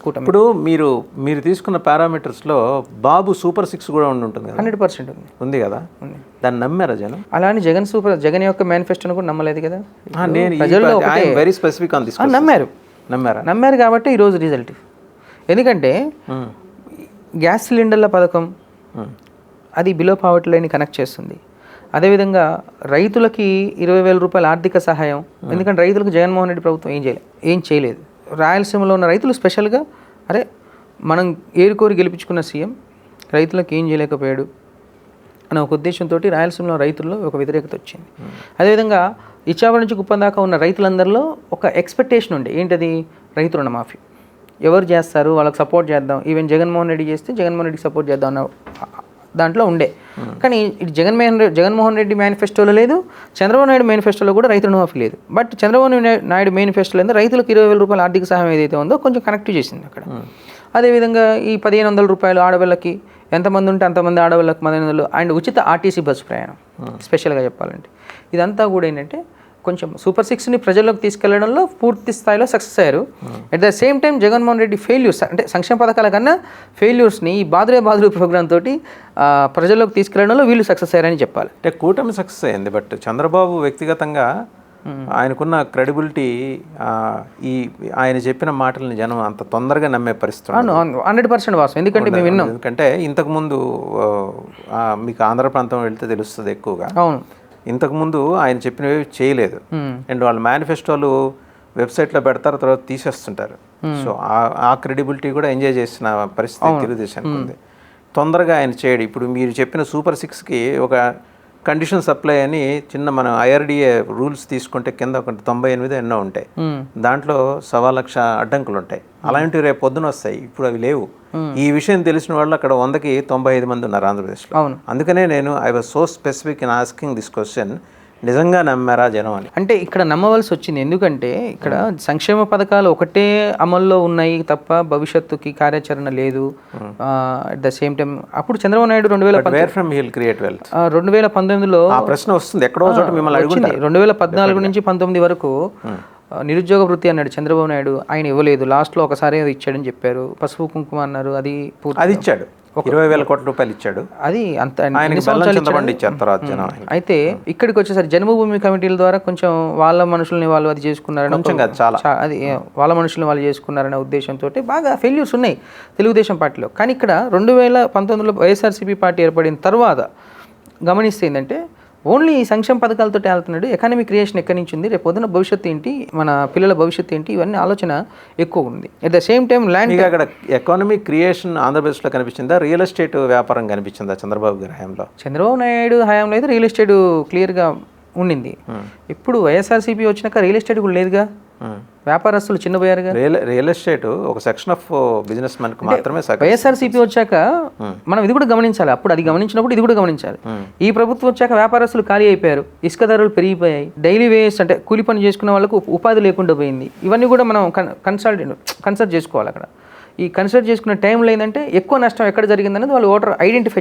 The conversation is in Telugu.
కూటమి. ఇప్పుడు మీరు తీసుకున్న పారామీటర్స్లో బాబు సూపర్ 6 కూడా ఉంటుంది కదా? 100% ఉంది కదా. దాన్ని నమ్మారా జనం? అలా అని జగన్ యొక్క మేనిఫెస్టోను కూడా నమ్మలేదు కదా. నేను ప్రజల్లో వెరీ స్పెసిఫిక్ ఆన్ దిస్. నమ్మారు కాబట్టి ఈరోజు రిజల్ట్. ఎందుకంటే గ్యాస్ సిలిండర్ల పథకం అది బిలో పావర్టీ లైన్ కనెక్ట్ చేస్తుంది. అదేవిధంగా రైతులకి 20,000 రూపాయల ఆర్థిక సహాయం. ఎందుకంటే రైతులకు జగన్మోహన్ రెడ్డి ప్రభుత్వం ఏం చేయలేదు. రాయలసీమలో ఉన్న రైతులు స్పెషల్గా మనం ఏరుకోరి గెలిపించుకున్న సీఎం రైతులకు ఏం చేయలేకపోయాడు అనే ఒక ఉద్దేశంతో రాయలసీమలో రైతుల్లో ఒక వ్యతిరేకత వచ్చింది. అదేవిధంగా ఇచ్చాపురం నుంచి కుప్పం దాకా ఉన్న రైతులందరిలో ఒక ఎక్స్పెక్టేషన్ ఉండే, ఏంటది? రైతు రుణమాఫీ ఎవరు చేస్తారు, వాళ్ళకి సపోర్ట్ చేద్దాం, ఈవెన్ జగన్మోహన్ రెడ్డి చేస్తే జగన్మోహన్ రెడ్డికి సపోర్ట్ చేద్దాం అన్న దాంట్లో ఉండే. కానీ ఇది జగన్మోహన్ రెడ్డి మేనిఫెస్టోలో లేదు, చంద్రబాబు నాయుడు మేనిఫెస్టోలో కూడా రైతు రుణమాఫీ లేదు. బట్ చంద్రబాబు నాయుడు మేనిఫెస్టోలో ఏందో రైతులకు 20,000 రూపాయల ఆర్థిక సహాయం ఏదైతే ఉందో కొంచెం కనెక్ట్ చేసింది అక్కడ. అదేవిధంగా ఈ 1,500 రూపాయలు ఆడవాళ్ళకి, ఎంతమంది ఉంటే అంతమంది ఆడవాళ్ళకి 1,500, అండ్ ఉచిత ఆర్టీసీ బస్సు ప్రయాణం స్పెషల్గా చెప్పాలంటే. ఇదంతా కూడా ఏంటంటే కొంచెం సూపర్ 6ని ప్రజల్లోకి తీసుకెళ్లడంలో పూర్తి స్థాయిలో సక్సెస్ అయ్యారు. At the same time Jaganmohan Reddy failures, అంటే సంక్షేమ పథకాల కన్నా ఫెయిల్యూర్స్ని ఈ బాదురే ప్రోగ్రామ్ తోటి ప్రజల్లోకి తీసుకెళ్లడంలో వీళ్ళు సక్సెస్ అయ్యారని చెప్పాలి. అంటే కూటమి సక్సెస్ అయింది. బట్ చంద్రబాబు వ్యక్తిగతంగా ఆయనకున్న క్రెడిబిలిటీ, ఆయన చెప్పిన మాటలని జనం అంత తొందరగా నమ్మే పరిస్థితి 100% వాస్తవం. ఎందుకంటే మేము విన్నాం. ఎందుకంటే ఇంతకుముందు మీకు ఆంధ్ర ప్రాంతం వెళ్తే తెలుస్తుంది ఎక్కువగా. అవును, ఇంతకుముందు ఆయన చెప్పినవి చేయలేదు. అండ్ వాళ్ళ మేనిఫెస్టోలు వెబ్సైట్లో పెడతారు, తర్వాత తీసేస్తుంటారు. సో ఆ క్రెడిబిలిటీ కూడా ఎంజాయ్ చేసిన పరిస్థితి తెలుగుదేశానికి ఉంది. తొందరగా ఆయన చేయడు. ఇప్పుడు మీరు చెప్పిన సూపర్ 6కి ఒక కండిషన్ సప్లై అని చిన్న మనం IRDA రూల్స్ తీసుకుంటే కింద ఒక 98 ఎన్నో ఉంటాయి. దాంట్లో 1,00,000 అడ్డంకులు ఉంటాయి. అలాంటివి రేపు పొద్దున వస్తాయి. ఇప్పుడు అవి లేవు. ఈ విషయం తెలిసిన వాళ్ళు అక్కడ 100కి 95 మంది ఉన్నారు ఆంధ్రప్రదేశ్లో. అందుకనే నేను I was so specific in asking this question. నిజంగా నమ్మారా జనం అని? అంటే ఇక్కడ నమ్మవలసి వచ్చింది. ఎందుకంటే ఇక్కడ సంక్షేమ పథకాలు ఒకటే అమల్లో ఉన్నాయి తప్ప భవిష్యత్తుకి కార్యాచరణ లేదు. అట్ ద సేమ్ టైం అప్పుడు చంద్రబాబు నాయుడు 2019లో ప్రశ్న వస్తుంది ఎక్కడో చోట మిమ్మల్ని అడుగుతుంది. 2014 నుంచి 19 వరకు నిరుద్యోగ వృత్తి అన్నాడు చంద్రబాబు నాయుడు. ఆయన ఇవ్వలేదు. లాస్ట్లో ఒకసారి ఇచ్చాడని చెప్పారు. పసుపు కుంకుమ అన్నారు, అది ఇచ్చాడు. 20,000 కోట్ల రూపాయలు ఇచ్చాడు. అది అంత ఇచ్చారు. అయితే ఇక్కడికి వచ్చేసరి జన్మభూమి కమిటీల ద్వారా కొంచెం వాళ్ళ మనుషుల్ని వాళ్ళు అది చేసుకున్నారని, అది వాళ్ళ మనుషుల్ని వాళ్ళు చేసుకున్నారనే ఉద్దేశంతో బాగా ఫెయిల్యూర్స్ ఉన్నాయి తెలుగుదేశం పార్టీలో. కానీ ఇక్కడ 2019లో వైఎస్ఆర్సీపీ పార్టీ ఏర్పడిన తర్వాత గమనిస్తే ఏంటంటే ఓన్లీ సంక్షేమ పథకాలతో వెళ్తున్నాడు. ఎకానమిక్ క్రియేషన్ ఎక్కడి నుంచి ఉంది, రేపు పొద్దున భవిష్యత్తు ఏంటి, మన పిల్లల భవిష్యత్తు ఏంటి, ఇవన్నీ ఆలోచన ఎక్కువ ఉంది. At the same time land అక్కడ ఎకానమిక్ క్రియేషన్ ఆంధ్రప్రదేశ్లో కనిపించిందా? రియల్ ఎస్టేట్ వ్యాపారం కనిపించిందా చంద్రబాబు గారి హయాంలో? చంద్రబాబు నాయుడు హయాంలో అయితే రియల్ ఎస్టేట్ క్లియర్గా ఉండింది. ఇప్పుడు వైఎస్ఆర్సీపీ వచ్చినాక రియల్ ఎస్టేట్ కూడా లేదుగా. వ్యాపారస్తులు చిన్నపోయారుగా. రియల్ ఎస్టేట్ ఒక సెక్షన్ ఆఫ్ బిజినెస్ మ్యాన్కి మాత్రమే. వైఎస్ఆర్సీపీ వచ్చాక మనం ఇది కూడా గమనించాలి. అప్పుడు అది గమనించినప్పుడు ఇది కూడా గమనించాలి. ఈ ప్రభుత్వం వచ్చాక వ్యాపారస్తులు ఖాళీ అయిపోయారు, ఇసుక ధరలు పెరిగిపోయాయి, డైలీ వేస్ అంటే కూలి పని చేసుకునే వాళ్ళకు ఉపాధి లేకుండా పోయింది. ఇవన్నీ కూడా మనం కన్సల్ట్ చేసుకోవాలి. అక్కడ ఈ కన్సల్ట్ చేసుకునే టైంలో ఏంటంటే ఎక్కువ నష్టం ఎక్కడ జరిగిందనేది వాళ్ళు ఐడెంటిఫై చేస్తారు.